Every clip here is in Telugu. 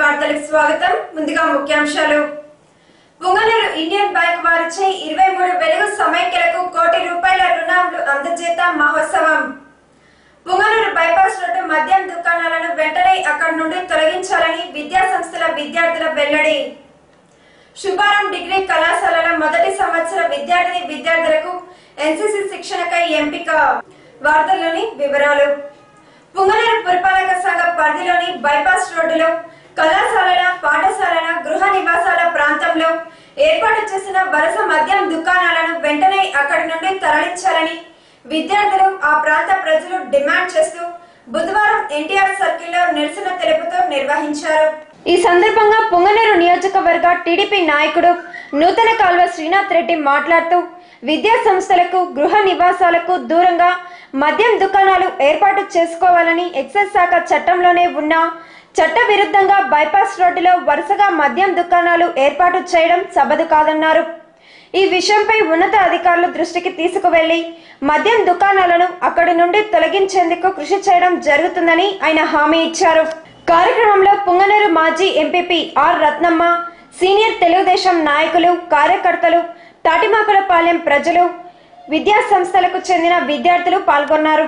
వార్తలకు స్వాగతం. ముందుగా ముఖ్యాంశాలు. పుంగనూరు ఇండియన్ బ్యాంక్ వారిచే 23 వెలుగు సమైక్యలకు ₹1 కోటి రుణాలు అందజేత మహోత్సవం. పుంగనూరు బైపాస్ రోడ్డు మద్యం దుకాణాలను వెంటనే అక్కడి నుండి తొలగించాలని విద్యా సంస్థల విద్యార్థుల వెల్లడి. శుభారం డిగ్రీ కళాశాలలో మొదటి సంవత్సర విద్యార్థులకు ఎన్సీసీ శిక్షణకై ఎంపిక. వార్తల్లోని వివరాలు. పుంగనూరు పురపాలక సంఘ పరిధిలోని బైపాస్ రోడ్డులో కళాశాలల, పాఠశాలల, గృహ నివాసాల ప్రాంతంలో ఏర్పాటు చేసిన వరుస మద్యం దుకాణాలను వెంటనే అక్కడి నుండి తరలించాలని విద్యార్థులు, ఆ ప్రాంత ప్రజలు డిమాండ్ చేస్తూ బుధవారం ఎన్టీఆర్ సర్కిల్లో నిరసన తెలుపుతూ నిర్వహించారు. ఈ సందర్భంగా పుంగనూరు నియోజకవర్గ టీడీపీ నాయకుడు నూతన కాల్వ శ్రీనాథ్ రెడ్డి మాట్లాడుతూ విద్యా సంస్థలకు, గృహ నివాసాలకు దూరంగా మద్యం దుకాణాలు ఏర్పాటు చేసుకోవాలని, ఎక్సైజ్ శాఖ చట్టంలోనే ఉన్న చట్ట విరుద్ధంగా బైపాస్ రోడ్డులో వరుసగా మద్యం దుకాణాలు ఏర్పాటు చేయడం సబదు కాదన్నారు. ఈ విషయంపై ఉన్నత అధికారుల దృష్టికి తీసుకువెళ్లి మద్యం దుకాణాలను అక్కడి నుండి తొలగించేందుకు కృషి చేయడం జరుగుతుందని ఆయన హామీ ఇచ్చారు. కార్యక్రమంలో పుంగనూరు మాజీ MPP R Ratnamma, senior Telugu Desam నాయకులు, కార్యకర్తలు, తాటిమాకులపాలెం ప్రజలు, విద్యా సంస్థలకు చెందిన విద్యార్థులు పాల్గొన్నారు.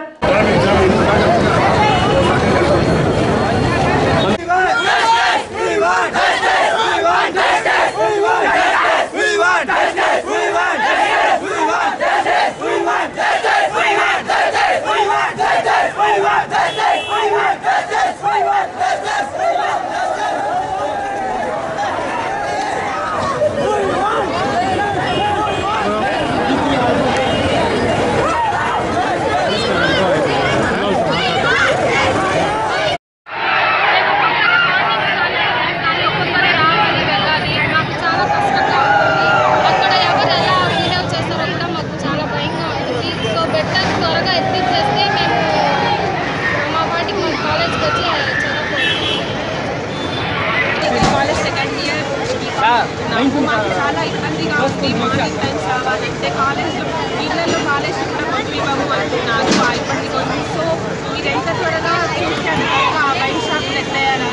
మాకు చాలా ఇబ్బందిగా ఉంది. మార్నింగ్ టైమ్స్ రావాలంటే కాలేజ్లో వీళ్ళల్లో కాలేజ్ కూడా పంపివ్వము అంటున్నారు. ఆ ఇబ్బంది కోసం సో మీరు ఎంత త్వరగా చూసాను ఆ వైన్ షాప్లు ఎట్లయ్యాలని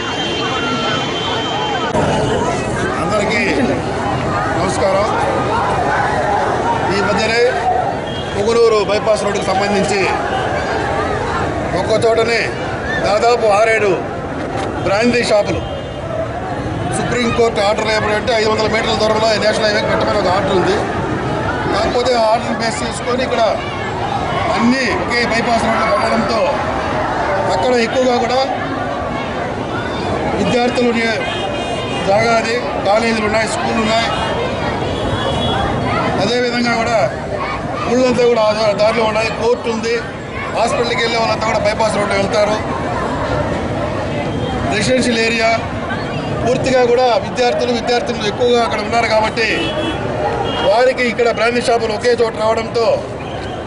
అందరికీ నమస్కారం. ఈ మధ్యనే పుంగనూరు బైపాస్ రోడ్డుకు సంబంధించి ఒక్కో చోటనే దాదాపు 6-7 బ్రాందీ షాపులు సుప్రీంకోర్టు ఆర్డర్ ఏమంటే 500 మీటర్ల దూరంలో నేషనల్ హైవేకి పెట్టమని ఒక ఆర్డర్ ఉంది. కాకపోతే ఆ ఆర్డర్ని బేస్ చేసుకొని ఇక్కడ అన్నీ ఒకే బైపాస్ రోడ్లో పెట్టడంతో అక్కడ ఎక్కువగా కూడా విద్యార్థులు జాగాది, కాలేజీలు ఉన్నాయి, స్కూళ్ళు ఉన్నాయి. అదేవిధంగా కూడా ఊళ్ళంతా కూడా దారిలో ఉన్నాయి, కోర్టు ఉంది, హాస్పిటల్కి వెళ్ళే వాళ్ళంతా కూడా బైపాస్ రోడ్లో వెళ్తారు. రెసిడెన్షియల్ ఏరియా పూర్తిగా కూడా విద్యార్థులు ఎక్కువగా అక్కడ ఉన్నారు కాబట్టి వారికి ఇక్కడ బ్రాండీ షాపులు ఒకే చోట రావడంతో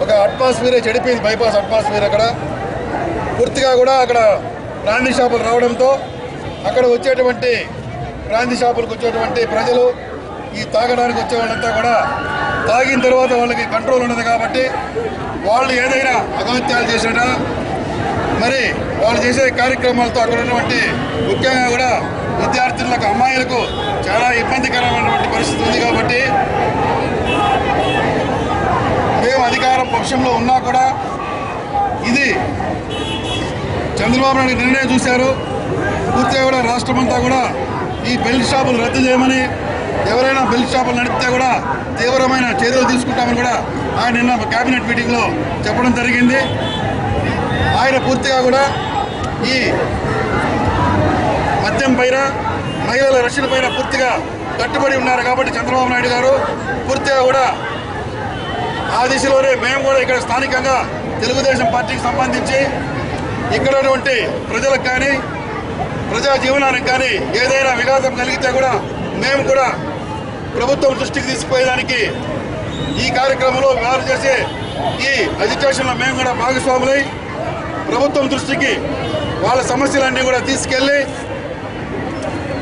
ఒక అట్మాస్ఫియరే చెడిపోయింది. బైపాస్ అట్మాస్ఫియర్ అక్కడ పూర్తిగా కూడా అక్కడ బ్రాండీ షాపులు రావడంతో అక్కడ వచ్చేటువంటి బ్రాండీ షాపులకు వచ్చేటువంటి ప్రజలు, ఈ తాగడానికి వచ్చే వాళ్ళంతా కూడా తాగిన తర్వాత వాళ్ళకి కంట్రోల్ ఉండదు కాబట్టి వాళ్ళు ఏదైనా అగత్యాలు చేసినా మరి వాళ్ళు చేసే కార్యక్రమాలతో అక్కడ ఉన్నటువంటి ముఖ్యంగా కూడా విద్యార్థులకు, అమ్మాయిలకు చాలా ఇబ్బందికరమైనటువంటి పరిస్థితి ఉంది. కాబట్టి మేము అధికారం పక్షంలో ఉన్నా కూడా ఇది చంద్రబాబు నాయుడు నిర్ణయం చూశారు. పూర్తిగా కూడా రాష్ట్రమంతా కూడా ఈ బెల్ట్ షాపులు రద్దు చేయమని, ఎవరైనా బెల్ట్ షాపులు నడిపితే కూడా తీవ్రమైన చర్యలు తీసుకుంటామని కూడా ఆయన నిన్న కేబినెట్ మీటింగ్లో చెప్పడం జరిగింది. ఆయన పూర్తిగా కూడా ఈ మద్యం పైన, మహిళల రక్షణ పైన పూర్తిగా కట్టుబడి ఉన్నారు. కాబట్టి చంద్రబాబు నాయుడు గారు పూర్తిగా కూడా ఆ దిశలోనే మేము కూడా ఇక్కడ స్థానికంగా తెలుగుదేశం పార్టీకి సంబంధించి ఇక్కడ ఉన్నటువంటి ప్రజలకు కానీ, ప్రజా జీవనానికి కానీ ఏదైనా విఘాతం కలిగితే కూడా మేము కూడా ప్రభుత్వం దృష్టికి తీసుకుపోయేదానికి ఈ కార్యక్రమంలో వారు చేసే ఈ అజిటేషన్లో మేము కూడా భాగస్వాములై ప్రభుత్వం దృష్టికి వాళ్ళ సమస్యలన్నీ కూడా తీసుకెళ్ళి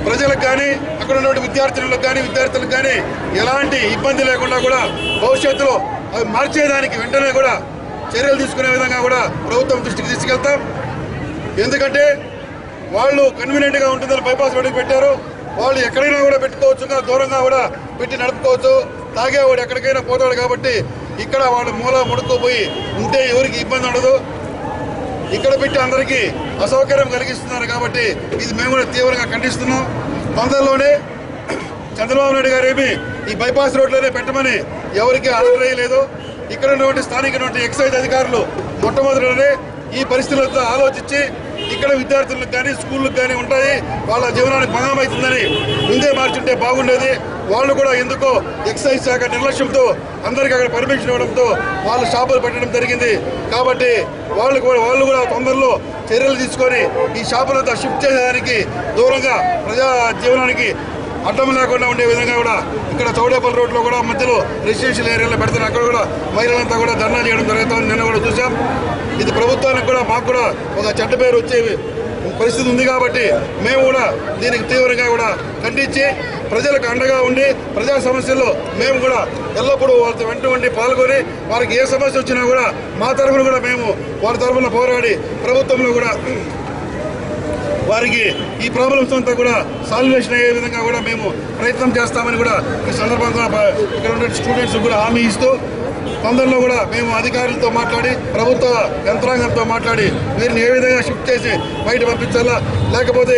ప్రజలకు కానీ, అక్కడ ఉన్నటువంటి విద్యార్థులకు కానీ ఎలాంటి ఇబ్బంది లేకుండా కూడా భవిష్యత్తులో అవి మార్చేదానికి వెంటనే కూడా చర్యలు తీసుకునే విధంగా కూడా ప్రభుత్వం దృష్టికి తీసుకెళ్తాం. ఎందుకంటే వాళ్ళు కన్వీనియంట్గా ఉంటుందని బైపాస్ రోడ్డుకి పెట్టారు. వాళ్ళు ఎక్కడైనా కూడా పెట్టుకోవచ్చు, దూరంగా కూడా పెట్టి నడుపుకోవచ్చు. తాగేవాడు ఎక్కడికైనా పోతాడు కాబట్టి ఇక్కడ వాళ్ళు మూల ముడుకోపోయి ఉంటే ఎవరికి ఇబ్బంది ఉండదు. ఇక్కడ పెట్టి అందరికీ అసౌకర్యం కలిగిస్తున్నారు కాబట్టి ఇది మేము కూడా తీవ్రంగా ఖండిస్తున్నాం. తొందరలోనే చంద్రబాబు నాయుడు గారు ఏమి ఈ బైపాస్ రోడ్లోనే పెట్టమని ఎవరికి ఆర్డర్ వేయలేదు. ఇక్కడ ఉన్నటువంటి స్థానిక ఎక్సైజ్ అధికారులు మొట్టమొదటిలోనే ఈ పరిస్థితులతో ఆలోచించి ఇక్కడ విద్యార్థులకు కానీ స్కూళ్ళకు కానీ ఉంటాయి, వాళ్ళ జీవనానికి భంగమవుతుందని ముందే మార్చుంటే బాగుండేది. వాళ్ళు కూడా ఎందుకో ఎక్సైజ్ శాఖ నిర్లక్ష్యంతో అందరికీ అక్కడ పర్మిషన్ ఇవ్వడంతో వాళ్ళు షాపులు పెట్టడం జరిగింది. కాబట్టి వాళ్ళు కూడా తొందరలో చర్యలు తీసుకొని ఈ షాపులంతా షిఫ్ట్ చేయడానికి దూరంగా ప్రజా జీవనానికి అడ్డం లేకుండా ఉండే విధంగా కూడా ఇక్కడ చౌడేపల్లి రోడ్లో కూడా మధ్యలో రెసిడెన్షియల్ ఏరియాలో పెడతారు. అక్కడ కూడా మహిళలంతా కూడా ధర్నా చేయడం జరుగుతుంది. నిన్న కూడా చూసాం. ఇది ప్రభుత్వానికి కూడా మాకు కూడా ఒక చెడ్డ పేరు వచ్చే పరిస్థితి ఉంది కాబట్టి మేము కూడా దీనికి తీవ్రంగా కూడా ఖండించి ప్రజలకు అండగా ఉండి ప్రజా సమస్యల్లో మేము కూడా ఎల్లప్పుడూ వాళ్ళతో వెంట ఉండి పాల్గొని వారికి ఏ సమస్య వచ్చినా కూడా మా తరఫున కూడా మేము వారి తరఫున పోరాడి ప్రభుత్వంలో కూడా వారికి ఈ ప్రాబ్లమ్స్ అంతా కూడా సాల్వేషన్ అయ్యే విధంగా కూడా మేము ప్రయత్నం చేస్తామని కూడా ఈ సందర్భంగా ఇక్కడ ఉన్న స్టూడెంట్స్ కూడా హామీ ఇస్తూ తొందరలో కూడా మేము అధికారులతో మాట్లాడి ప్రభుత్వ యంత్రాంగంతో మాట్లాడి వీరిని ఏ విధంగా షిఫ్ట్ చేసి బయట పంపించాలా, లేకపోతే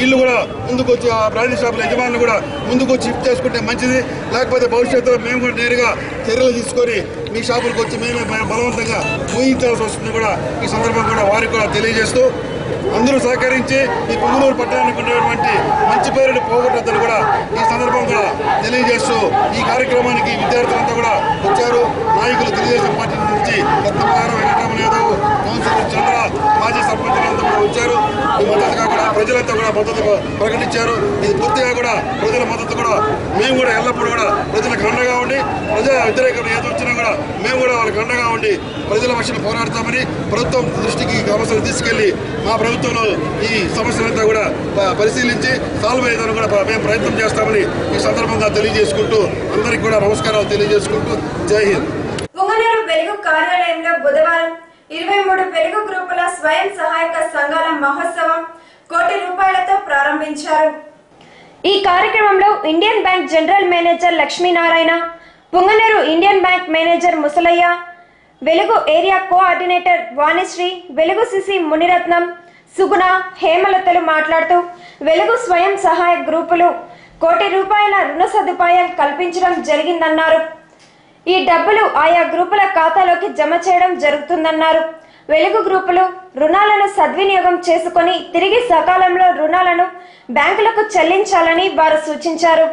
ఇల్లు కూడా ముందుకొచ్చి ఆ బ్రాండీ షాపుల యజమానులు కూడా ముందుకొచ్చి షిఫ్ట్ చేసుకుంటే మంచిది. లేకపోతే భవిష్యత్తులో మేము కూడా నేరుగా చర్యలు తీసుకొని మీ షాపులకు వచ్చి మేమే బలవంతంగా ఊహించాల్సి వస్తుంది కూడా ఈ సందర్భంగా కూడా వారికి కూడా తెలియజేస్తూ అందరూ సహకరించి ఈ పొంగనూరు పట్టణానికి ఉండేటువంటి మంచి పేరుని పోగొట్టద్దని కూడా ఈ సందర్భంగా తెలియజేస్తూ ఈ కార్యక్రమానికి విద్యార్థులంతా కూడా వచ్చారు. నాయకులు తెలుగుదేశం పార్టీ నుంచి రత్నపారం వెంకటరామన్ యాదవ్, కౌన్సిలర్ చంద్ర, మాజీ సర్పంచులంతా కూడా వచ్చారు. ఈ మద్దతుగా కూడా ప్రజలంతా కూడా మద్దతు ప్రకటించారు. ఇది పూర్తిగా కూడా ప్రజల మద్దతు కూడా మేము కూడా ఎల్లప్పుడూ కూడా ప్రజలకు అండగా ఉండి ప్రజా వ్యతిరేకత ఏది వచ్చినా కూడా మేము కూడా వాళ్ళకి అండగా ఉండి ప్రజల పక్షాన పోరాడతామని ప్రభుత్వం దృష్టికి సమస్యలు తీసుకెళ్లి మా ప్రభుత్వంలో ఈ సమస్యలంతా కూడా పరిశీలించి సాల్వ్ అయ్యేదాన్ని కూడా మేము ప్రయత్నం చేస్తామని ఈ సందర్భంగా తెలియజేసుకుంటూ అందరికీ కూడా నమస్కారాలు తెలియజేసుకుంటూ జై హింద్. పుంగనూరు వెలుగు కార్యాలయంలో బుధవారం 23 వెలుగు గ్రూపుల స్వయం సహాయక సంఘాల మహోత్సవం ₹1,00,00,000తో ప్రారంభించారు. ఈ కార్యక్రమంలో Indian bank general manager Lakshminarayana, Punganur Indian bank manager Musalayya, వెలుగు ఏరియా కోఆర్డినేటర్ వాణిశ్రీ, వెలుగు సిసి మునిరత్నం, సుగుణ, హేమలతలు మాట్లాడుతూ వెలుగు స్వయం సహాయ గ్రూపులు ₹1,00,00,000 రుణ సదుపాయం కల్పించడం జరిగిందన్నారు. ఈ డబ్బులు ఆయా గ్రూపుల ఖాతాలోకి జమ చేయడం జరుగుతుందన్నారు. వెలుగు గ్రూపులు రుణాలను సద్వినియోగం చేసుకుని తిరిగి సకాలంలో రుణాలను బ్యాంకులకు చెల్లించాలని వారు సూచించారు.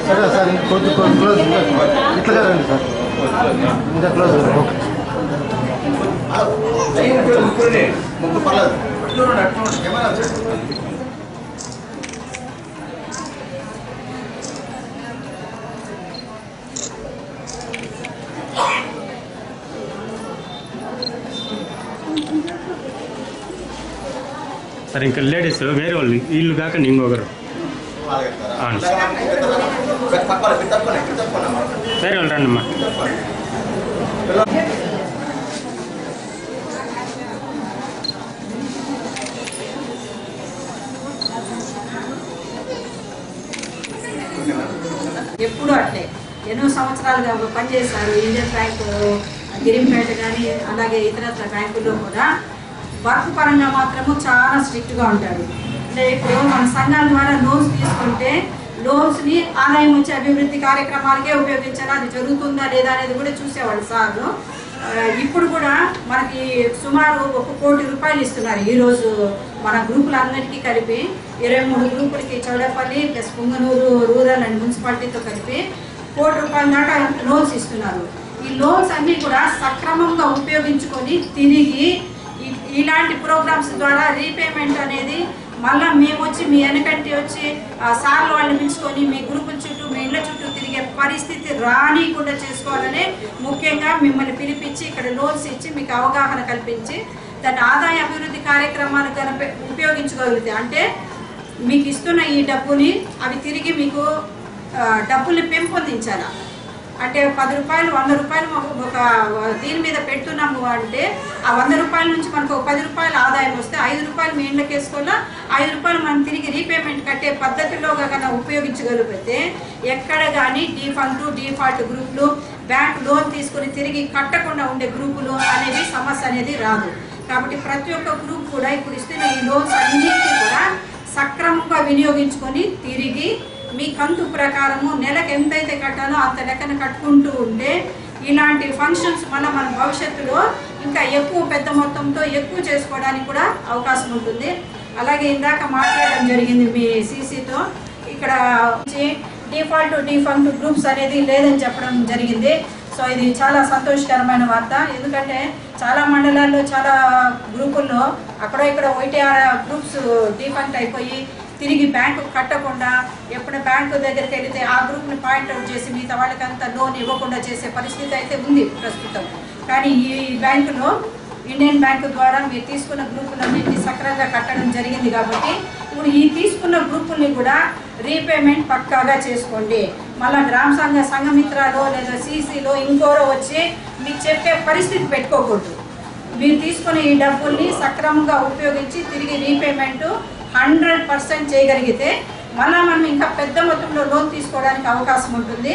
సరే సార్ కొంచెం క్లోజ్ ఇట్లా రండి సార్, ఇంకా క్లోజ్ సార్. ఇంకా లేడీస్ వేరే వాళ్ళు వీళ్ళు కాకుండా ఇంకొకరు వేరే వాళ్ళు రండమ్మా. ఎప్పుడు అట్లే ఎన్నో సంవత్సరాలుగా పనిచేశారు. ఇండియన్ బ్యాంక్ గిరింపేట కానీ అలాగే ఇతర బ్యాంకుల్లో కూడా వర్క్ పరంగా మాత్రము చాలా స్ట్రిక్ట్గా ఉంటారు. అంటే ఇప్పుడు మన సంఘాల ద్వారా లోన్స్ తీసుకుంటే లోన్స్ని ఆదాయం వచ్చే అభివృద్ధి కార్యక్రమాలకే ఉపయోగించాలి, అది జరుగుతుందా లేదా అనేది కూడా చూసేవాళ్ళు సార్. ఇప్పుడు కూడా మనకి సుమారు ₹1,00,00,000 ఇస్తున్నారు. ఈరోజు మన గ్రూపులందరికీ కలిపి 23 గ్రూపులకి Chowdepalli plus Punganur rural and మున్సిపాలిటీతో కలిపి ₹1,00,00,000 దాకా లోన్స్ ఇస్తున్నారు. ఈ లోన్స్ అన్నీ కూడా సక్రమంగా ఉపయోగించుకొని తిరిగి ఇలాంటి ప్రోగ్రామ్స్ ద్వారా రీపేమెంట్ అనేది మళ్ళీ మేము వచ్చి మీ వెనకంటి వచ్చి సార్లు వాళ్ళని పిలుచుకొని మీ గ్రూపుల చుట్టూ మీ ఇళ్ళ చుట్టూ తిరిగే పరిస్థితి రానికుండా చేసుకోవాలని ముఖ్యంగా మిమ్మల్ని పిలిపించి ఇక్కడ లోన్స్ ఇచ్చి మీకు అవగాహన కల్పించి దాని ఆదాయ అభివృద్ధి కార్యక్రమాలు ఉపయోగించగలిగితే అంటే మీకు ఇస్తున్న ఈ డబ్బుని అవి తిరిగి మీకు డబ్బుల్ని పెంపొందించాలా అంటే 10 రూపాయలు 100 రూపాయలు ఒక దీని మీద పెడుతున్నాము అంటే ఆ 100 రూపాయల నుంచి మనకు 10 రూపాయల ఆదాయం వస్తే 5 రూపాయలు మీ ఇంట్లోకి వేసుకోవాలా 5 రూపాయలు మనం తిరిగి రీపేమెంట్ కట్టే పద్ధతిలో కన్నా ఉపయోగించగలిగితే ఎక్కడ కానీ డిఫాల్ట్ గ్రూపులు బ్యాంక్ లోన్ తీసుకుని తిరిగి కట్టకుండా ఉండే గ్రూపులు అనేవి సమస్య అనేది రాదు. కాబట్టి ప్రతి ఒక్క గ్రూప్ కూడా ఇప్పుడు ఇస్తున్న ఈ లోన్స్ అన్నింటినీ కూడా సక్రమంగా వినియోగించుకొని తిరిగి మీ కంతు ప్రకారము నెలకు ఎంతైతే కట్టాలో అంత లెక్కన కట్టుకుంటూ ఉంటే ఇలాంటి ఫంక్షన్స్ మన భవిష్యత్తులో ఇంకా ఎక్కువ పెద్ద మొత్తంతో ఎక్కువ చేసుకోవడానికి కూడా అవకాశం ఉంటుంది. అలాగే ఇందాక మాట్లాడడం జరిగింది మీ సీసీతో ఇక్కడ డిఫాల్ట్ గ్రూప్స్ అనేది లేదని చెప్పడం జరిగింది. సో ఇది చాలా సంతోషకరమైన వార్త. ఎందుకంటే చాలా మండలాల్లో చాలా గ్రూపుల్లో అక్కడ ఇక్కడ OTR గ్రూప్స్ డిఫాల్ట్ అయిపోయి తిరిగి బ్యాంకు కట్టకుండా ఎప్పుడు బ్యాంకు దగ్గరికి వెళితే ఆ గ్రూప్ని పాయింట్అవుట్ చేసి మిగతా వాళ్ళకంతా లోన్ ఇవ్వకుండా చేసే పరిస్థితి అయితే ఉంది ప్రస్తుతం. కానీ ఈ బ్యాంకులో ఇండియన్ బ్యాంకు ద్వారా మీరు తీసుకున్న గ్రూపులన్నింటినీ సక్రమంగా కట్టడం జరిగింది. కాబట్టి ఇప్పుడు ఈ తీసుకున్న గ్రూపుల్ని కూడా రీపేమెంట్ పక్కాగా చేసుకోండి. మళ్ళీ గ్రామ సంఘమిత్రాలో లేదా CCలో ఇంకోరో వచ్చి మీకు చెప్పే పరిస్థితి పెట్టుకోకూడదు. మీరు తీసుకునే ఈ డబ్బుల్ని సక్రమంగా ఉపయోగించి తిరిగి రీపేమెంట్ 100% చేయగలిగితే మళ్ళీ మనం ఇంకా పెద్ద మొత్తంలో లోన్ తీసుకోవడానికి అవకాశం ఉంటుంది.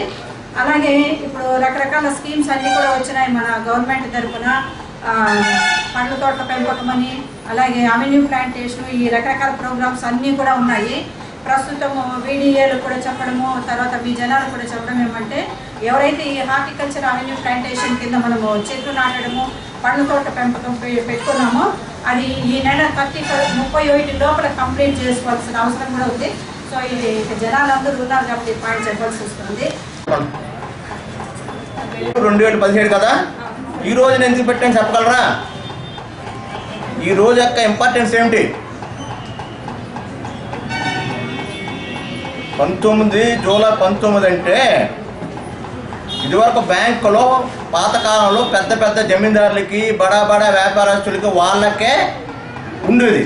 అలాగే ఇప్పుడు రకరకాల స్కీమ్స్ అన్నీ కూడా వచ్చినాయి మన గవర్నమెంట్ తరఫున. పండ్ల తోటల పెంపకమని అలాగే అవెన్యూ ప్లాంటేషన్ ఈ రకరకాల ప్రోగ్రామ్స్ అన్నీ కూడా ఉన్నాయి. ప్రస్తుతం VDAలు కూడా చెప్పడము తర్వాత మీ జనాలు కూడా చెప్పడం ఏమంటే ఎవరైతే ఈ హార్టికల్చర్ అవెన్యూ ప్లాంటేషన్ కింద మనము చెట్లు నాటడము పండ్ల తోట పెంపకం పెట్టుకున్నామో అది ఈ నెల 31 లోపల కంప్లీట్ చేసుకోవాల్సిన అవసరం కూడా ఉంది. సో ఇది జనాలందరూ ఉన్నారు కాబట్టి పాయింట్ చెప్పాల్సి వస్తుంది. 2017 కదా ఈ రోజు నేను ఎందుకు పెట్టాను చెప్పగలరా? ఈ రోజు యొక్క ఇంపార్టెన్స్ ఏమిటి? 19 జూలై 19 అంటే ఇదివరకు బ్యాంకులో పాతకాలంలో పెద్ద పెద్ద జమీందారులకి బడా వ్యాపారస్తులకి వాళ్ళకే ఉండేది.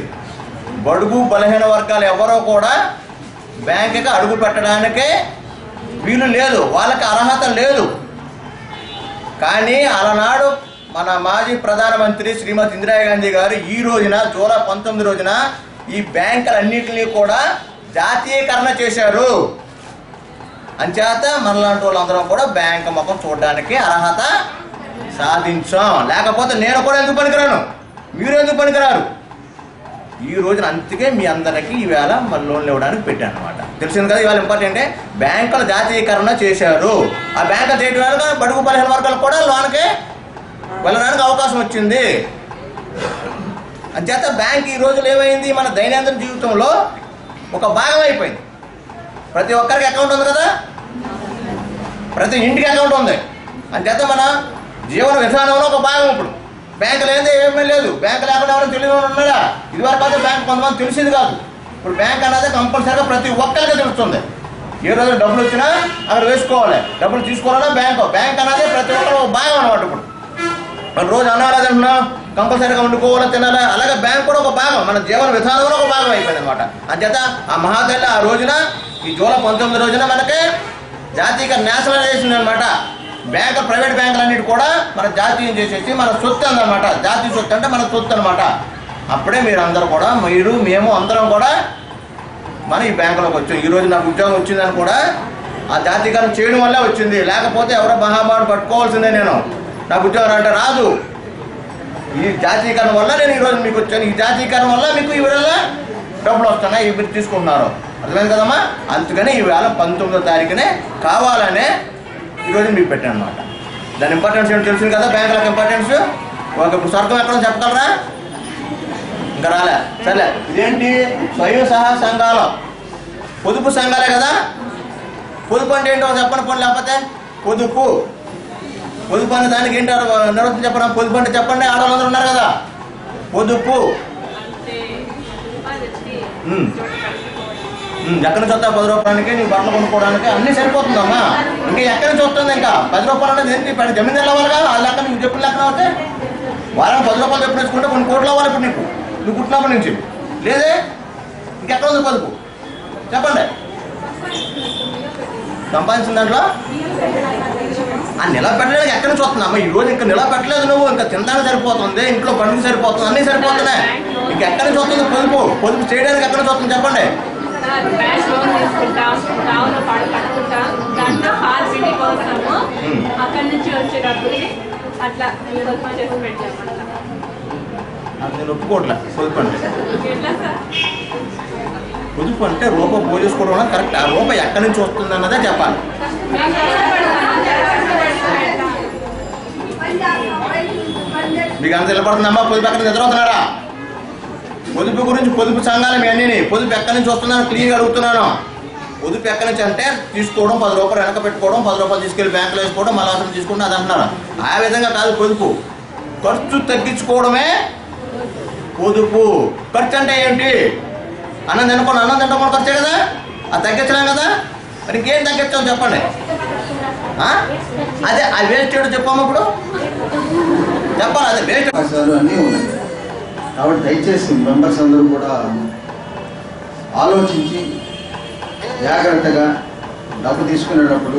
బడుగు బలహీన వర్గాలు ఎవరో కూడా బ్యాంకుకి అడుగు పెట్టడానికే వీలు లేదు, వాళ్ళకి అర్హత లేదు. కానీ అలనాడు మన మాజీ ప్రధానమంత్రి శ్రీమతి ఇందిరాగాంధీ గారు ఈ రోజున జూలై 19 రోజున ఈ బ్యాంకులన్నింటినీ కూడా జాతీయకరణ చేశారు. అంచేత మనలాంటి వాళ్ళందరం కూడా బ్యాంకు ముఖం చూడడానికి అర్హత సాధించాం. లేకపోతే నేను కూడా ఎందుకు పనికిరాను, మీరు ఎందుకు పనికిరారు? ఈ రోజున అందుకే మీ అందరికీ ఈవేళ మన లోన్లు ఇవ్వడానికి పెట్టాను అనమాట. తెలిసింది కదా ఇవాళ ఇంపార్టెంట్ బ్యాంకుల జాతీయకరణ చేశారు. ఆ బ్యాంకులు చేయడం వల్ల బడుగు బలహీన వర్గాలకు కూడా లోన్కి వెళ్ళడానికి అవకాశం వచ్చింది. అంచేత బ్యాంక్ ఈ రోజులు ఏమైంది మన దైనందిన జీవితంలో ఒక భాగం అయిపోయింది. ప్రతి ఒక్కరికి అకౌంట్ ఉంది కదా, ప్రతి ఇంటికి అకౌంట్ ఉంది. అంచేత మన జీవన విధానంలో ఒక భాగం. ఇప్పుడు బ్యాంకు లేదే ఏమీ లేదు. బ్యాంకు లేకుండా ఎవరైనా తెలియని ఉన్నారా? ఇదివరకు అయితే బ్యాంక్ కొంతమంది తెలిసేది కాదు. ఇప్పుడు బ్యాంక్ అనేది కంపల్సరీగా ప్రతి ఒక్కరికి తెలుస్తుంది. ఏ రోజు డబ్బులు వచ్చినా అక్కడ వేసుకోవాలి, డబ్బులు తీసుకోవాలన్నా బ్యాంక్ అనేది ప్రతి ఒక్కరు భాగం అనమాట. ఇప్పుడు మన రోజు అన్నారా తింటున్నాం, కంపల్సరీగా వండుకోవాలో తినాలా, అలాగే బ్యాంక్ కూడా ఒక భాగం, మన జీవన విధానంలో ఒక భాగం అయిపోయింది అనమాట. అంచేత ఆ మహాతల్లి ఆ రోజున ఈ జూలై 19 రోజున మనకి జాతీయ నేషనలైజేషన్ అనమాట. ప్రైవేట్ బ్యాంకులన్నిటి కూడా మన జాతీయం చేసేసి మన సొత్తు అందనమాట. జాతీయ సొత్తు అంటే మన సొత్తు అనమాట. అప్పుడే మీరు అందరూ కూడా మేము అందరం కూడా మన ఈ బ్యాంకులోకి వచ్చాం. ఈరోజు నాకు ఉద్యోగం వచ్చిందని కూడా ఆ జాతీయకరణ చేయడం వల్లే వచ్చింది. లేకపోతే ఎవరో మహామాడు పట్టుకోవాల్సిందే. నేను నాకు ఉద్యోగం అంటే రాదు. ఈ జాతీయకరణ వల్ల నేను ఈరోజు మీకు వచ్చాను. ఈ జాతీయకరణ వల్ల మీకు ఈ వేళ డబ్బులు వస్తున్నాయి, మీరు తీసుకుంటున్నారు. అర్థమైంది కదమ్మా? అందుకని ఈ వేళ 19వ తారీఖునే కావాలనే ఈరోజు మీకు పెట్టాను అనమాట. దాని ఇంపార్టెన్స్ ఏంటో తెలిసింది కదా, బ్యాంకులకు ఇంపార్టెన్స్. ఇప్పుడు స్వర్గం ఎక్కడ చెప్పగలరా? ఇంకా రాలే. సరే, ఇదేంటి? స్వయం సహాయ సంఘాలు, పొదుపు సంఘాలే కదా. పొదుపు అంటే ఏంటో చెప్పండి పోనీ. లేకపోతే పొదుపు అనే దానికి ఏంటో నిర్వచనం చెప్పండి. పొదుపు అంటే చెప్పండి, ఆడవాళ్ళందరూ ఉన్నారు కదా. పొదుపు ఎక్కడి నుంచి వస్తా 10 రూపాయలకి నీ బట్టలు కొనుక్కోవడానికి అన్నీ సరిపోతుందమ్మా. ఇంకా ఎక్కడి నుంచి వస్తుంది? ఇంకా 10 రూపాయలు అనేది ఏంటి? జమీన్ వెళ్ళవాలిగా. ఆ లెక్క నీకు చెప్పిన లెక్కన అవుతే వారానికి 10 రూపాయలు చెప్పిన వేసుకుంటే కొన్ని కోట్లు అవ్వాలి ఇప్పుడు నీకు, నువ్వు పుట్టినప్పటి నుంచి. లేదే ఇంకెక్కడ ఉంది పొదుపు చెప్పండి? సంపాదించిన దాంట్లో ఆ నిలబెట్టడానికి ఎక్కడి నుంచి వస్తుందమ్మా? ఈ రోజు ఇంకా నిలబెట్టలేదు నువ్వు, ఇంకా తినడానికి సరిపోతుంది, ఇంట్లో పండుగ సరిపోతుంది, అన్నీ సరిపోతున్నాయి. ఇంకా ఎక్కడి నుంచి వస్తుంది పొదుపు? పొదుపు చేయడానికి ఎక్కడి నుంచి వస్తుంది చెప్పండి? బ్యాంక్ లోన్ తీసుకుంటాం, రావులో పాడు కట్టుకుంటాం, దాంట్లో హార్ పిండి కోస్తాము, అక్కడి నుంచి వచ్చే డబ్బుని అట్లా పొదుపు చేసి పెట్టాం. అది నేను ఒప్పుకోవట్లే. పొదుపు అంటే ఎట్లా సార్? పొదుపు అంటే రూపాయి పోలీసుకోవడం కరెక్ట్. ఆ రూపాయి ఎక్కడి నుంచి వస్తుంది అన్నదే చెప్పాలి. మీకు అంత నిలబడుతుందమ్మా? పొదుపు ఎక్కడ నిద్రవుతున్నారా? పొదుపు గురించి పొదుపు సంఘాలు మీ అన్నీ పొదుపు ఎక్కడి నుంచి వస్తుందని క్లియర్గా అడుగుతున్నాను. పొదుపు ఎక్కడి నుంచి అంటే తీసుకోవడం, 10 రూపాయలు వెనక పెట్టుకోవడం, 10 రూపాయలు తీసుకెళ్ళి బ్యాంకులో వేసుకోవడం, మళ్ళీ అసలు తీసుకుంటే అది అంటున్నారు. ఆ విధంగా కాదు పొదుపు. ఖర్చు తగ్గించుకోవడమే పొదుపు. ఖర్చు అంటే ఏంటి? అన్నం తినకుండా అన్నం తింటాం ఖర్చే కదా, అది తగ్గించలేం కదా. మరి ఇంకేం తగ్గించాం చెప్పండి? అదే ఆ వేస్ట్ ఏంటో చెప్పాము ఇప్పుడు చెప్పాలి. అదే వేస్ట్ అన్నీ ఉన్నాయి. కాబట్టి దయచేసి మెంబర్స్ అందరూ కూడా ఆలోచించి జాగ్రత్తగా డబ్బు తీసుకునేటప్పుడు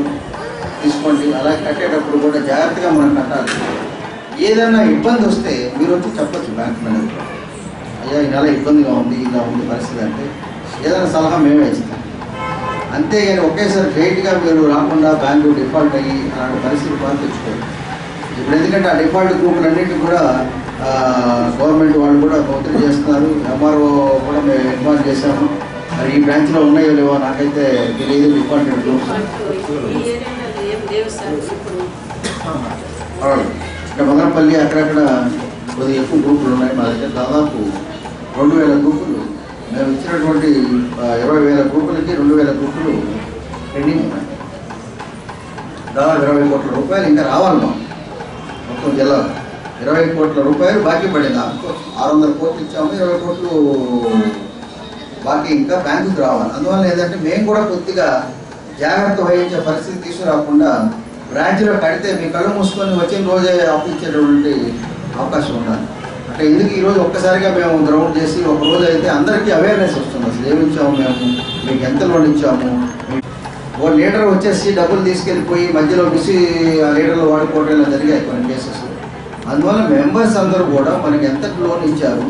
తీసుకోండి. అలాగే కట్టేటప్పుడు కూడా జాగ్రత్తగా మనం కట్టాలి. ఏదైనా ఇబ్బంది వస్తే మీరు వచ్చి చెప్పచ్చు బ్యాంక్ మేనేజర్, అయ్యా ఈ నెల ఇబ్బందిగా ఉంది, ఇలా ఉంది పరిస్థితి అంటే ఏదైనా సలహా మేమే ఇస్తాం. అంతేగాని ఒకేసారి డైరెక్ట్గా మీరు రాకుండా బ్యాంకు డిఫాల్ట్ అయ్యి అలాంటి పరిస్థితి కూడా తెచ్చుకోండి. ఇప్పుడు ఎందుకంటే ఆ డిఫాల్ట్ గ్రూపులన్నింటినీ కూడా గవర్నమెంట్ వాళ్ళు కూడా ఒత్తిడి చేస్తున్నారు. ఎంఆర్ఓ కూడా మేము ఇన్వాల్వ్ చేశాము. మరి ఈ బ్రాంచ్లో ఉన్నాయో లేవో నాకైతే తెలియదు. డిపార్ట్మెంట్ గ్రూప్స్ ఇక్కడ మదనపల్లి అక్కడక్కడ కొద్దిగా ఎక్కువ గ్రూపులు ఉన్నాయి. మా దగ్గర దాదాపు 2000 గ్రూపులు. మేము ఇచ్చినటువంటి 20,000 గ్రూపులకి 2,000 గ్రూపులు పెండింగ్ ఉన్నాయి. దాదాపు 20 కోట్ల రూపాయలు ఇంకా రావాలి. మా మొత్తం జిల్లా 20 కోట్ల రూపాయలు బాకీ పడింది. 600 కోట్లు ఇచ్చాము, 20 కోట్లు బాకీ ఇంకా బ్యాంకుకి రావాలి. అందువల్ల ఏంటంటే మేము కూడా కొద్దిగా జాగ్రత్త వహించే పరిస్థితి తీసుకురాకుండా బ్రాంచ్లో కడితే మీ కళ్ళు మూసుకొని వచ్చిన రోజే అప్పించేటటువంటి అవకాశం ఉండాలి. అంటే ఎందుకు ఈరోజు ఒక్కసారిగా మేము గ్రౌండ్ చేసి ఒక రోజు అయితే అందరికీ అవేర్నెస్ వస్తుంది. అసలు ఏమి ఇచ్చాము మేము, మీకు ఎంత లోన్ ఇచ్చాము. ఓ లీటర్ వచ్చేసి డబ్బులు తీసుకెళ్ళిపోయి మధ్యలో మిసి ఆ లీటర్లు వాడుకోవడం జరిగాయి కొన్ని కేసెస్. అందువల్ల మెంబర్స్ అందరూ కూడా మనకి ఎంత లోన్ ఇచ్చారు,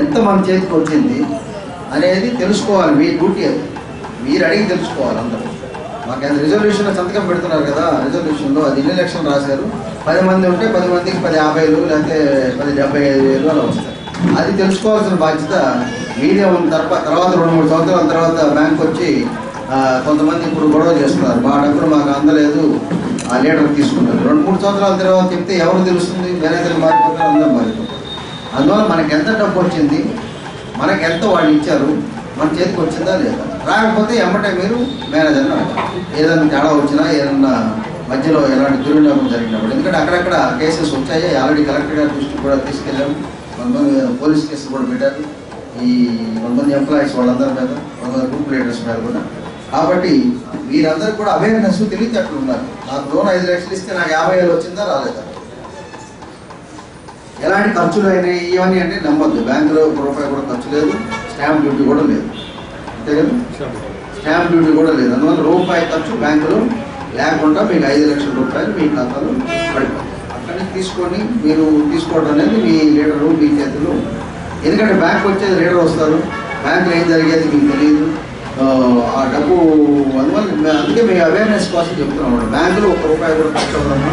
ఎంత మన చేతికి వచ్చింది అనేది తెలుసుకోవాలి. మీ డ్యూటీ అది, మీరు అడిగి తెలుసుకోవాలి. అందరూ మాకు ఎంత రిజర్వేషన్లో సంతకం పెడుతున్నారు కదా, రిజర్వేషన్లో అది ఎన్ని లక్షలు రాశారు, 10 మంది ఉంటే 10 మందికి 10,50,000 లేకపోతే 10,75,000 అలా వస్తాయి. అది తెలుసుకోవాల్సిన బాధ్యత మీదే ఉన్న. తర్వాత 2-3 సంవత్సరాల తర్వాత బ్యాంక్ వచ్చి కొంతమంది ఇప్పుడు గొడవ చేస్తున్నారు, మా డబ్బులు మాకు అందలేదు, ఆ లీటర్ తీసుకుంటారు. 2-3 సంవత్సరాల తర్వాత చెప్తే ఎవరు తెలుస్తుంది? మేనేజర్లు మారిపోతారు, అందరూ మారిపోతారు. అందువల్ల మనకి ఎంత డబ్బు వచ్చింది, మనకి ఎంత వాళ్ళు ఇచ్చారు, మన చేతికి వచ్చిందా లేదా. రాకపోతే ఎమ్మటే మీరు మేనేజర్ని అడగాలి. ఏదైనా తేడా వచ్చినా, ఏదన్నా మధ్యలో ఎలాంటి దుర్వినియోగం జరిగినప్పుడు. ఎందుకంటే అక్కడక్కడ కేసెస్ వచ్చాయి. ఆల్రెడీ కలెక్టర్ గారి దృష్టికి కూడా తీసుకెళ్ళాము. కొంతమంది పోలీస్ కేసులు కూడా పెట్టారు. ఈ కొంతమంది ఎంప్లాయీస్ వాళ్ళందరి మీద, కొంతమంది గ్రూప్ లీడర్స్ మీద కూడా. కాబట్టి మీరందరూ కూడా అవేర్నెస్ తెలియటట్లు ఉన్నారు. నాకు లోన్ 5 లక్షలు ఇస్తే నాకు 50,000 వచ్చిందా రాలేదా, ఎలాంటి ఖర్చులు అయినాయి ఇవన్నీ అంటే నమ్మద్దు. బ్యాంకులో రూపాయి కూడా ఖర్చు లేదు, స్టాంప్ డ్యూటీ కూడా లేదు. అంతే కదా, స్టాంప్ డ్యూటీ కూడా లేదు. అందువల్ల రూపాయి ఖర్చు బ్యాంకులో లేకుండా మీకు 5 లక్షల రూపాయలు మీ ఖాతాలో పడిపోతుంది. అక్కడి నుంచి తీసుకొని మీరు తీసుకోవడం అనేది మీ లీడరు మీ చేతులు. ఎందుకంటే బ్యాంక్ వచ్చేది లీడర్ వస్తారు, బ్యాంకులో ఏం జరిగేది మీకు తెలియదు. ఆ డబ్బు అందువల్ల అందుకే మీ అవేర్నెస్ కోసం చెప్తున్నాం. బ్యాంకులో 1 రూపాయి కూడా ఖర్చు అవ్వదమ్మా.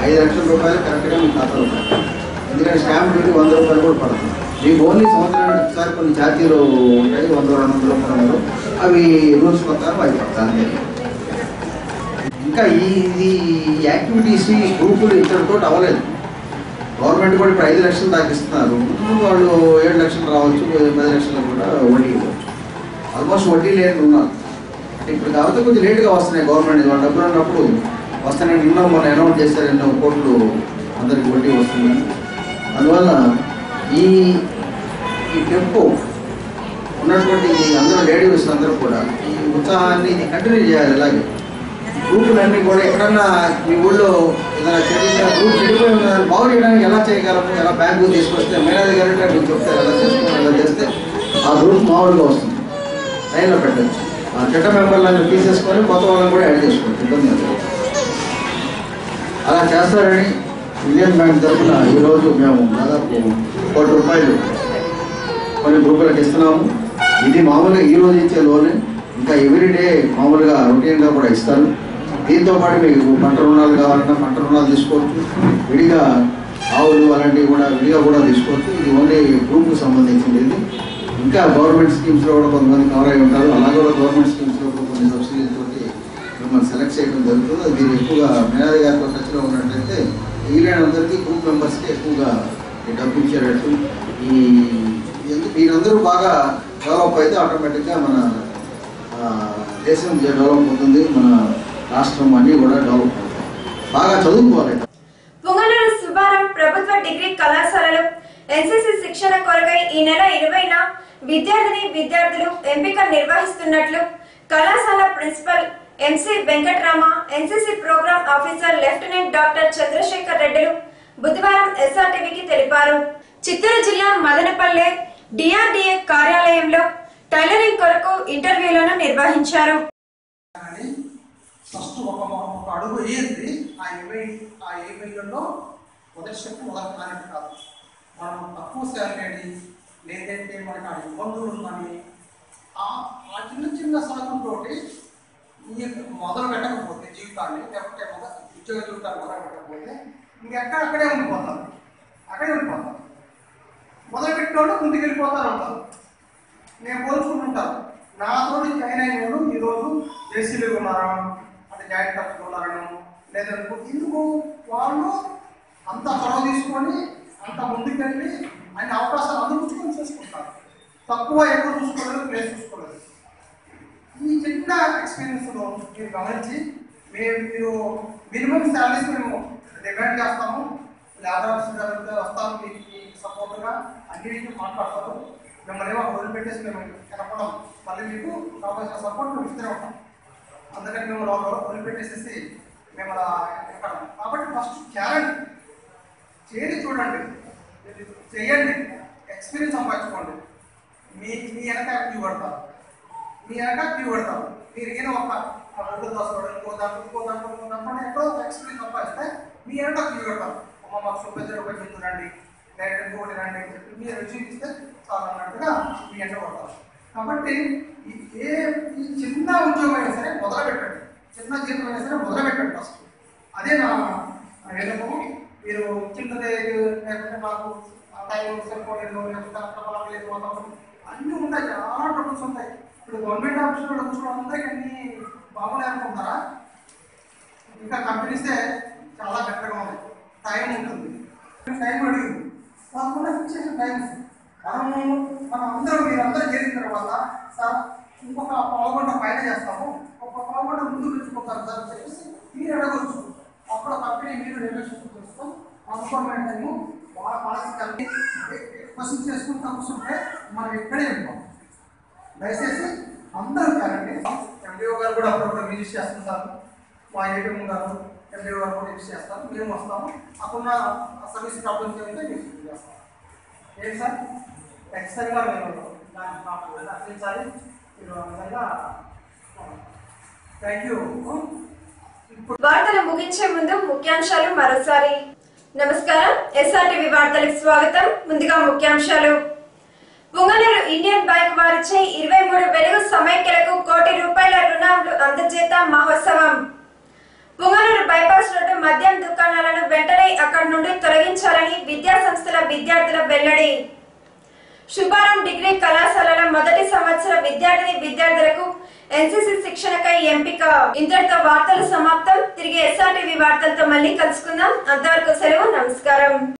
5 లక్షల రూపాయలు కరెక్ట్గా మీ ఖాతాలో పడతాయి. ఎందుకంటే స్టాంప్ డ్యూటీ 100 రూపాయలు కూడా పడుతుంది. మీకు ఓన్లీ సంవత్సరానికి ఒకసారి కొన్ని ఛార్జీలు ఉంటాయి, 100-200 రూపాయలు. అవి రూల్స్ ప్రకారం అయిపోతాయి. ఇంకా ఈ యాక్టివిటీస్ ఈ గ్రూపులు ఇద్దరితో అవ్వలేదు. గవర్నమెంట్ కూడా ఇప్పుడు 5 లక్షలు దాకా ఇస్తున్నారు. వాళ్ళు 7 లక్షలు రావచ్చు, 10 లక్షలు కూడా వడ్డీ ఇవ్వచ్చు. ఆల్మోస్ట్ వడ్డీ లేని ఉన్నారు. అంటే ఇప్పుడు కాబట్టి కొంచెం లేట్గా వస్తున్నాయి. గవర్నమెంట్ వాళ్ళ డబ్బులు ఉన్నప్పుడు వస్తానే నిన్న మొన్న అనౌన్స్ చేశారు, 2 కోట్లు అందరికి వడ్డీ వస్తుందని. అందువల్ల ఈ టెంపో ఉన్నటువంటి అందరూ లేడీస్ అందరూ కూడా ఈ ఉత్సాహాన్ని కంటిన్యూ చేయాలి. ఇలాగే గ్రూపులన్నీ కూడా ఎక్కడన్నా మీ ఊళ్ళో ఏదైనా గ్రూప్ చెడిపోయి ఉన్నదాన్ని బాగు చేయడానికి ఎలా చేయగలము, ఎలా బ్యాంకు తీసుకొస్తే మేనేజర్ గారు మీకు చెప్తారు ఎలా చేసుకోవాలి, ఎలా చేస్తే ఆ గ్రూప్ మామూలుగా వస్తుంది, లైన్లో పెట్టచ్చు. ఆ చెడ్డ మెంబర్లను తీసేసుకొని కొత్త వాళ్ళని కూడా యాడ్ చేసుకోవచ్చు, ఇబ్బంది లేదు. అలా చేస్తారని ఇండియన్ బ్యాంక్ తరఫున ఈరోజు మేము దాదాపు ₹1 కోటి కొన్ని గ్రూపులకు ఇస్తున్నాము. ఇది మామూలుగా ఈరోజు ఇచ్చే లోన్, ఇంకా ఎవ్రీడే మామూలుగా రొటీన్గా కూడా ఇస్తారు. దీంతో పాటు మీకు పంట రుణాలు కావాలన్నా పంట రుణాలు తీసుకోవచ్చు, విడిగా ఆవులు అలాంటివి కూడా విడిగా కూడా తీసుకోవచ్చు. ఇది ఓన్లీ గ్రూప్కి సంబంధించింది. ఇది ఇంకా గవర్నమెంట్ స్కీమ్స్లో కూడా కొంతమంది కవర్ అయి ఉంటారు. అలాగే కూడా గవర్నమెంట్ స్కీమ్స్లో కూడా కొన్ని సబ్సిడీలతోటి మిమ్మల్ని సెలెక్ట్ చేయడం జరుగుతుంది. అది మీరు ఎక్కువగా మేనేజర్ గారితో టచ్లో ఉన్నట్టయితే వీళ్ళందరికీ గ్రూప్ మెంబర్స్కి ఎక్కువగా డబ్బు ఇచ్చేటట్టు మీరందరూ బాగా డెవలప్ అయితే ఆటోమేటిక్గా మన దేశం డెవలప్ అవుతుంది, మన రాష్ట్రం అన్నీ కూడా డెవలప్ అవుతుంది. బాగా చదువుకోవాలి. పుంగనూరు సుబ్బారావు ప్రభుత్వ డిగ్రీ కళాశాలలో ఎన్సీసీ శిక్షణ కొరకై ఈ నెల 20న విద్యార్థులు ఎంపిక నిర్వహిస్తున్నట్లు కళాశాల principal MC Venkatarama, NCC programme officer lieutenant doctor Chandrashekar రెడ్డిలు బుధవారం ఎస్ఆర్టీవీకి తెలిపారు. చిత్తూరు జిల్లా మదనపల్లె డిఆర్డీఏ కార్యాలయంలో టైలరింగ్ కొరకు ఇంటర్వ్యూలను నిర్వహించారు. ఫస్ట్ ఒక అడుగు వేయండి. ఆ 20లో మొదటి స్టెప్ మొదలు కానట్టు కాదు. మనం తక్కువ శాలరీ లేదంటే మనకి ఆ ఇబ్బందులు ఉందని ఆ చిన్న సాధనతో మొదలు పెట్టకపోతే జీవితాన్ని, లేకపోతే ఉద్యోగ జీవితాన్ని మొదలు పెట్టకపోతే అక్కడే ఉండిపోతారు. మొదలు పెట్టిన వాళ్ళు ముందుకు వెళ్ళిపోతారు ఉంటారు. నేను పోల్చుకుంటుంటాను. నాతో జాయిన్ అయిన వాళ్ళు ఈరోజు జేసీలు ఉన్నారా అంటే జాయింట్ కలెక్టర్ ఉన్నారను లేదంటే ఎందుకు వాళ్ళు అంత చొరవ తీసుకొని అంత ముందుకెళ్ళి అన్ని అవకాశాలు అందుకుంచుకొని చూసుకుంటారు. తక్కువ ఎక్కువ చూసుకోలేదు, ప్లేస్ చూసుకోలేదు. ఈ చిన్న ఎక్స్పీరియన్స్లో మీరు గమనించి మీరు మినిమం శాలరీస్ మేము డిమాండ్ చేస్తాము. లేబర్ ఆఫీసర్ గారు వస్తారు, మీకు సపోర్ట్గా అన్నింటినీ మాట్లాడతారు. మిమ్మల్ని ఏమో వదిలిపెట్టేసి మేము కనపడం మళ్ళీ మీకు కావాల్సిన సపోర్ట్ మేము ఇస్తూనే ఉంటాం. అందుకని మేము వదిలిపెట్టేసేసి మేము అలా ఎక్కడం. కాబట్టి ఫస్ట్ ఛాలెంజ్ చేసి చూడండి, చేయండి, ఎక్స్పీరియన్స్ సంపాదించుకోండి. మీ వెనక క్యూ పడతారు. మీరు ఏదో ఒక రెండు దోశలు ఇంకో దాంట్లో ఎక్కడో ఒక ఎక్స్పీరియన్స్ సంపాదిస్తే మీ వెనక క్యూ పడతారు. మాకు ₹10 చెప్తుందండి, డైరెక్ట్ ఇంకోటి రండి అని చెప్పి మీరు చూపిస్తే చాలా అన్నట్టుగా మీ వెంట పడతారు. కాబట్టి ఈ చిన్న ఉద్యోగం అయినా సరే మొదలు పెట్టండి, చిన్న జీతం అయినా సరే మొదలు పెట్టండి ఫస్ట్. అదే నా వినము. మీరు చిన్నదే లేకపోతే మాకు టైం సరిపోలేదు, లేకపోతే లేదు, అన్నీ ఉంటాయి, చాలా ట్రబుల్స్ ఉంటాయి. ఇప్పుడు గవర్నమెంట్ ఆఫీసులో కూర్చోవడం అందరికీ అన్నీ బాగున్నాయి అనుకుంటారా? ఇంకా కంపెనీసే చాలా బెటర్గా ఉన్నాయి. టైం ఉంటుంది, టైం అడిగింది, వాళ్ళు కూడా ఫిక్స్ చేసిన టైమ్స్. మనం మీరందరూ చేసిన తర్వాత సార్ ఇంకొక పావుగంట పైన చేస్తాము, ఒక పావుగంట ముందు పెంచుకుంటారు సార్ అని చెప్పేసి మీరు అడగవచ్చు. అప్పుడు కంపెనీ మీరు రిలేషన్షిప్ చేసుకొని అపాయింట్మెంట్ టైము వాళ్ళ పాలసీ కలిపి క్వశ్చన్ చేసుకుంటూ కూర్చుంటే మనం ఎక్కడే ఉంటాం. దయచేసి అందరూ కాదండి. ఎండిఓ గారు కూడా అప్పుడప్పుడు విజిట్ చేస్తుంటారు, మా ఏటీఎం గారు ఎండిఓ గారు కూడా విజిట్ చేస్తారు. మేము వస్తాము, అప్పుడున్న సర్వీస్ ప్రాబ్లమ్స్ ఏమైతే మీకు చేస్తాం. ఏంటి సార్ ఖచ్చితంగా మేము దాన్ని నాకు అర్థించాలి. మీరు విధంగా థ్యాంక్ యూ. వార్తలు ముగించే ముందు ముఖ్యాంశాలు మరోసారి. నమస్కారం, ఎస్ఆర్టీవీ వార్తలకు స్వాగతం. ముందుగా ముఖ్యాంశాలు. పుంగనూరు ఇండియన్ బ్యాంక్ వారిచే 23 వెలుగు సమైక్యలకు ₹1 కోటి రుణాలు అందజేత మహోత్సవం. పుంగనూరు బైపాస్ రోడ్డు మద్యం దుకాణాలను వెంటనే అక్కడి నుండి తొలగించాలని విద్యా సంస్థల విద్యార్థుల వెల్లడి. సుబ్బారావు డిగ్రీ కళాశాలలో మొదటి సంవత్సర విద్యార్థులకు ఎన్సీసీ శిక్షణకై ఎంపిక. ఇంతటితో వార్తలు సమాప్తం. తిరిగి ఎస్ఆర్టీవీ వార్తలతో మళ్ళీ కలుసుకుందాం. అంతవరకు సెలవు. నమస్కారం.